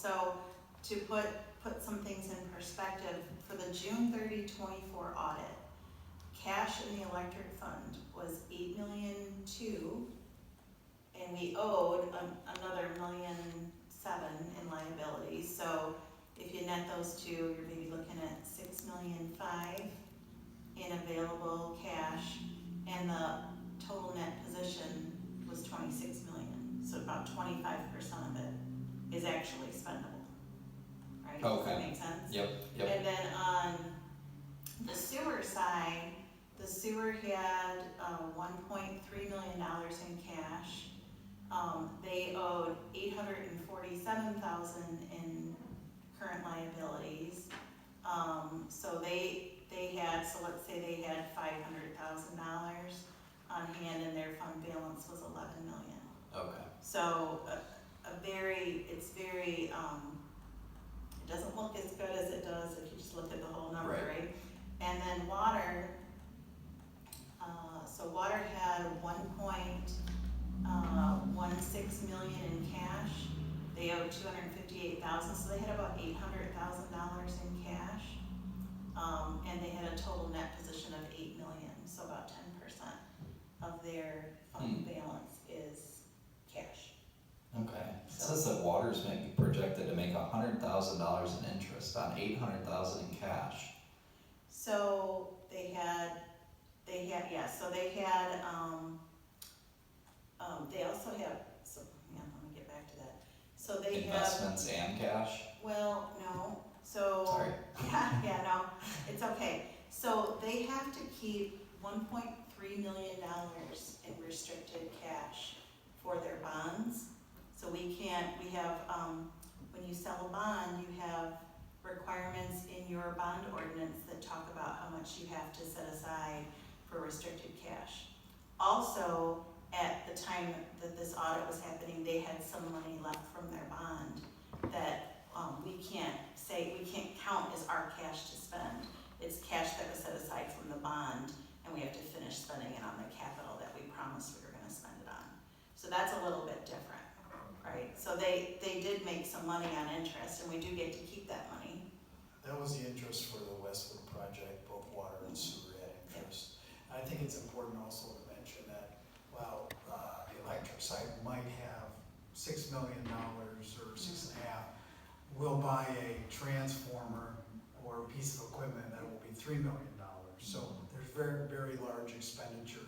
So to put some things in perspective, for the June 30, 24 audit, cash in the electric fund was $8,200,000, and we owed another $1,700,000 in liabilities. So if you net those two, you're maybe looking at $6,500,000 in available cash, and the total net position was $26 million. So about 25% of it is actually spendable, right? Does that make sense? Yep. And then on the sewer side, the sewer had $1.3 million in cash. They owed $847,000 in current liabilities. So they had, so let's say they had $500,000 on hand, and their fund balance was $11 million. Okay. So it's very, it doesn't look as good as it does if you just look at the whole number, right? And then water, so water had $1.16 million in cash. They owed $258,000, so they had about $800,000 in cash. And they had a total net position of $8 million, so about 10% of their fund balance is cash. Okay. It says that water's projected to make $100,000 in interest on $800,000 in cash. So they had, so they had, they also have, so, yeah, let me get back to that. So they investments and cash? Well, no, so. Sorry. Yeah, no, it's okay. So they have to keep $1.3 million in restricted cash for their bonds. So we have, when you sell a bond, you have requirements in your bond ordinance that talk about how much you have to set aside for restricted cash. Also, at the time that this audit was happening, they had some money left from their bond that we can't count as our cash to spend. It's cash that was set aside from the bond, and we have to finish spending it on the capital that we promised we were going to spend it on. So that's a little bit different, right? So they did make some money on interest, and we do get to keep that money. That was the interest for the Westwood project, both water and sewer had interest. I think it's important also to mention that while the electric side might have $6 million or 6.5, we'll buy a transformer or a piece of equipment that will be $3 million. So there's very, very large expenditures